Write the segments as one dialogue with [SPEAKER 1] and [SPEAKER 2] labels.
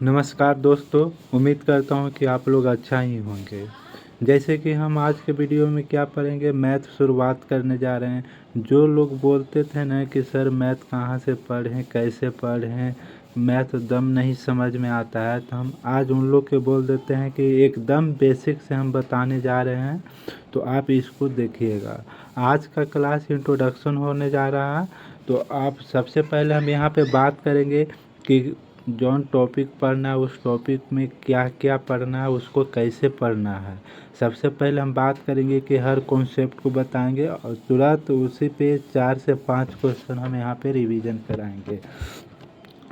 [SPEAKER 1] नमस्कार दोस्तों, उम्मीद करता हूँ कि आप लोग अच्छा ही होंगे। जैसे कि हम आज के वीडियो में क्या पढ़ेंगे, मैथ शुरुआत करने जा रहे हैं। जो लोग बोलते थे ना कि सर मैथ कहाँ से पढ़ें, कैसे पढ़ें, मैथ दम नहीं समझ में आता है, तो हम आज उन लोग के बोल देते हैं कि एकदम बेसिक से हम बताने जा रहे हैं, तो आप इसको देखिएगा। आज का क्लास इंट्रोडक्शन होने जा रहा है। तो आप सबसे पहले हम यहाँ पे बात करेंगे कि जौन टॉपिक पढ़ना है उस टॉपिक में क्या क्या पढ़ना है, उसको कैसे पढ़ना है। सबसे पहले हम बात करेंगे कि हर कॉन्सेप्ट को बताएंगे और तुरंत उसी पे 4 से 5 क्वेश्चन हम यहाँ पे रिवीजन कराएंगे।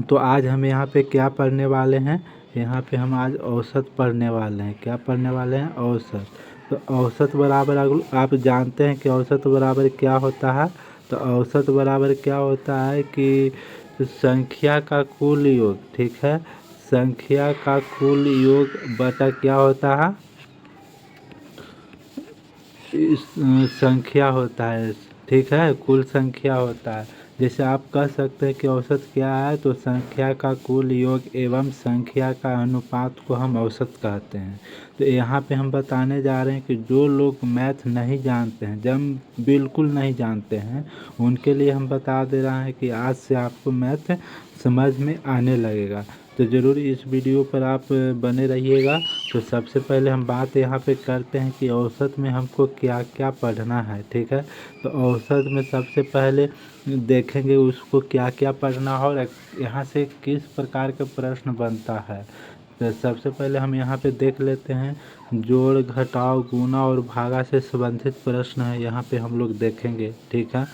[SPEAKER 1] तो आज हम यहाँ पे क्या पढ़ने वाले हैं, यहाँ पे हम आज औसत पढ़ने वाले हैं। क्या पढ़ने वाले हैं? औसत। तो औसत बराबर आप जानते हैं कि औसत बराबर क्या होता है। तो औसत बराबर क्या होता है कि संख्या का कुल योग, ठीक है, संख्या का कुल योग बटा क्या होता है, इस संख्या होता है, ठीक है, कुल संख्या होता है। जैसे आप कह सकते हैं कि औसत क्या है, तो संख्या का कुल योग एवं संख्या का अनुपात को हम औसत कहते हैं। तो यहाँ पे हम बताने जा रहे हैं कि जो लोग मैथ नहीं जानते हैं, जब बिल्कुल नहीं जानते हैं, उनके लिए हम बता दे रहे हैं कि आज से आपको मैथ समझ में आने लगेगा। तो ज़रूर इस वीडियो पर आप बने रहिएगा। तो सबसे पहले हम बात यहाँ पे करते हैं कि औसत में हमको क्या क्या पढ़ना है, ठीक है। तो औसत में सबसे पहले देखेंगे उसको क्या क्या पढ़ना है और यहाँ से किस प्रकार के प्रश्न बनता है। तो सबसे पहले हम यहाँ पे देख लेते हैं, जोड़ घटाव गुणा और भागा से संबंधित प्रश्न है, यहाँ पे हम लोग देखेंगे, ठीक है।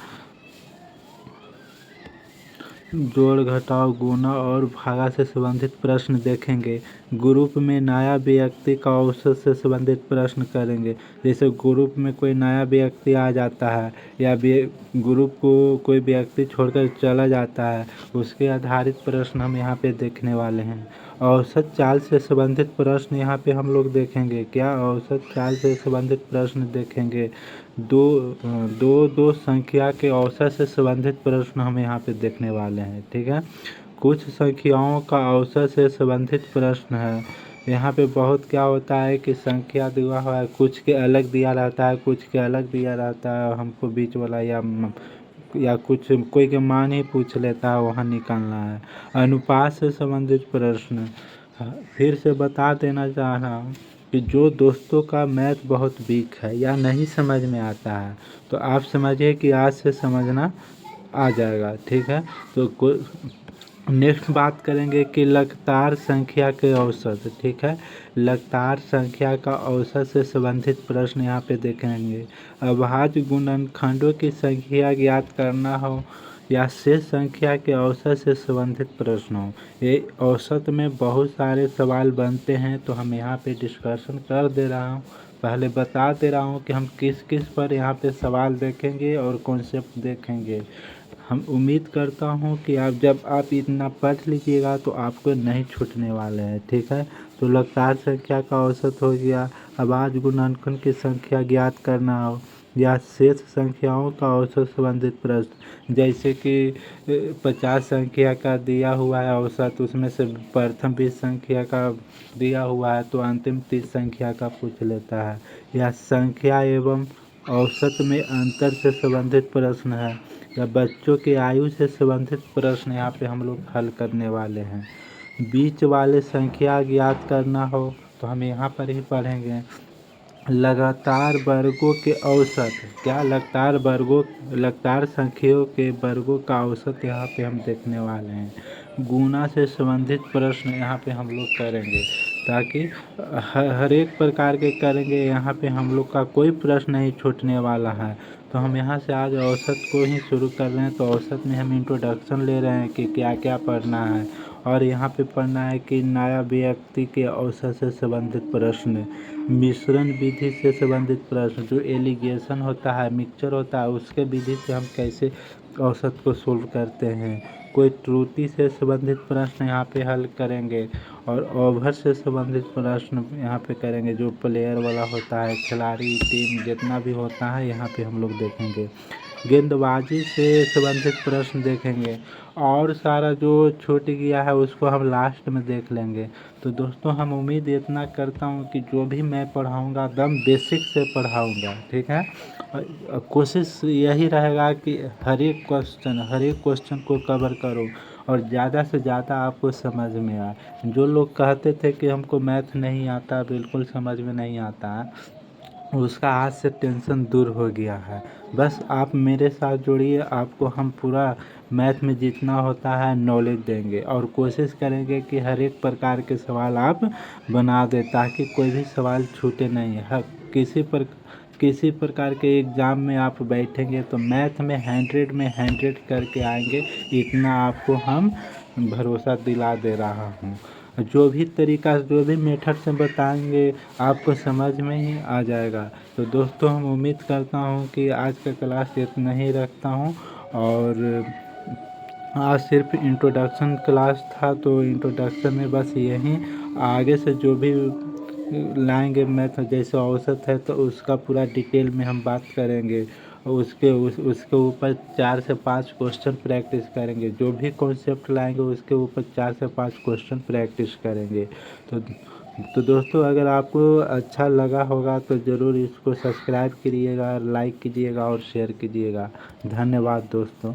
[SPEAKER 1] जोड़ घटाव गुणा और भागा से संबंधित प्रश्न देखेंगे। ग्रुप में नया व्यक्ति का औसत से संबंधित प्रश्न करेंगे। जैसे ग्रुप में कोई नया व्यक्ति आ जाता है या ग्रुप को कोई व्यक्ति छोड़कर चला जाता है, उसके आधारित प्रश्न हम यहाँ पे देखने वाले हैं। औसत चाल से संबंधित प्रश्न यहाँ पे हम लोग देखेंगे। क्या? औसत चाल से संबंधित प्रश्न देखेंगे। दो संख्या के औसत से संबंधित प्रश्न हम यहाँ पे देखने वाले हैं, ठीक है। कुछ संख्याओं का औसत से संबंधित प्रश्न है। यहाँ पे बहुत क्या होता है कि संख्या दिया हुआ है, कुछ के अलग दिया रहता है, कुछ के अलग दिया रहता है, हमको बीच वाला या कुछ कोई के मान ही पूछ लेता है, वहाँ निकालना है। अनुपात से संबंधित प्रश्न, फिर से बता देना चाह रहा हूँ कि जो दोस्तों का मैथ बहुत वीक है या नहीं समझ में आता है, तो आप समझिए कि आज से समझना आ जाएगा, ठीक है। तो नेक्स्ट बात करेंगे कि लगातार संख्या के औसत, ठीक है। लगातार संख्या का औसत से संबंधित प्रश्न यहाँ पे देखेंगे। अभाज्य गुणनखंडों की संख्या ज्ञात करना हो या शेष संख्या के औसत से संबंधित प्रश्न हो, ये औसत में बहुत सारे सवाल बनते हैं। तो हम यहाँ पे डिस्कशन कर दे रहा हूँ, पहले बता दे रहा हूँ कि हम किस किस पर यहाँ पे सवाल देखेंगे और कॉन्सेप्ट देखेंगे। हम उम्मीद करता हूँ कि जब आप इतना पढ़ लीजिएगा तो आपको नहीं छूटने वाले हैं, ठीक है। तो लगातार संख्या का औसत हो गया, अभाज्य गुणनखंड की संख्या ज्ञात करना हो या शेष संख्याओं का औसत संबंधित प्रश्न, जैसे कि 50 संख्या का दिया हुआ है औसत, उसमें से प्रथम 20 संख्या का दिया हुआ है तो अंतिम 30 संख्या का पूछ लेता है। या संख्या एवं औसत में अंतर से संबंधित प्रश्न है, या बच्चों की आयु से संबंधित प्रश्न यहाँ पे हम लोग हल करने वाले हैं। बीच वाले संख्या ज्ञात करना हो तो हम यहाँ पर ही पढ़ेंगे। लगातार वर्गों के औसत, क्या? लगातार संख्याओं के वर्गों का औसत यहाँ पे हम देखने वाले हैं। गुणा से संबंधित प्रश्न यहाँ पे हम लोग करेंगे, ताकि हर एक प्रकार के करेंगे, यहाँ पे हम लोग का कोई प्रश्न नहीं छूटने वाला है। तो हम यहाँ से आज औसत को ही शुरू कर रहे हैं। तो औसत में हम इंट्रोडक्शन ले रहे हैं कि क्या क्या पढ़ना है, और यहाँ पे पढ़ना है कि नया व्यक्ति के औसत से संबंधित प्रश्न, मिश्रण विधि से संबंधित प्रश्न, जो एलिगेशन होता है, मिक्सचर होता है, उसके विधि से हम कैसे औसत को सोल्व करते हैं। कोई त्रुटि से संबंधित प्रश्न यहाँ पे हल करेंगे, और ओवर से संबंधित प्रश्न यहाँ पे करेंगे, जो प्लेयर वाला होता है, खिलाड़ी टीम जितना भी होता है यहाँ पे हम लोग देखेंगे। गेंदबाजी से संबंधित प्रश्न देखेंगे और सारा जो छूट गया है उसको हम लास्ट में देख लेंगे। तो दोस्तों हम उम्मीद इतना करता हूँ कि जो भी मैं पढ़ाऊँगा एकदम बेसिक से पढ़ाऊँगा, ठीक है। कोशिश यही रहेगा कि हर एक क्वेश्चन को कवर करूँ और ज़्यादा से ज़्यादा आपको समझ में आए। जो लोग कहते थे कि हमको मैथ नहीं आता, बिल्कुल समझ में नहीं आता है, उसका आज से टेंशन दूर हो गया है। बस आप मेरे साथ जुड़िए, आपको हम पूरा मैथ में जितना होता है नॉलेज देंगे और कोशिश करेंगे कि हर एक प्रकार के सवाल आप बना दें ताकि कोई भी सवाल छूटे नहीं। हर किसी प्रकार के एग्ज़ाम में आप बैठेंगे तो मैथ में 100 में 100 करके आएंगे, इतना आपको हम भरोसा दिला दे रहा हूँ। जो भी तरीका, जो भी मेथड से बताएंगे आपको समझ में ही आ जाएगा। तो दोस्तों हम उम्मीद करता हूँ कि आज का क्लास इतना ही रखता हूँ और आज सिर्फ इंट्रोडक्शन क्लास था, तो इंट्रोडक्शन में बस यही, आगे से जो भी लाएंगे मैथ जैसे औसत है तो उसका पूरा डिटेल में हम बात करेंगे। उसके ऊपर 4 से 5 क्वेश्चन प्रैक्टिस करेंगे। जो भी कॉन्सेप्ट लाएंगे उसके ऊपर 4 से 5 क्वेश्चन प्रैक्टिस करेंगे। तो दोस्तों अगर आपको अच्छा लगा होगा तो ज़रूर इसको सब्सक्राइब करिएगा, लाइक कीजिएगा और शेयर कीजिएगा। धन्यवाद दोस्तों।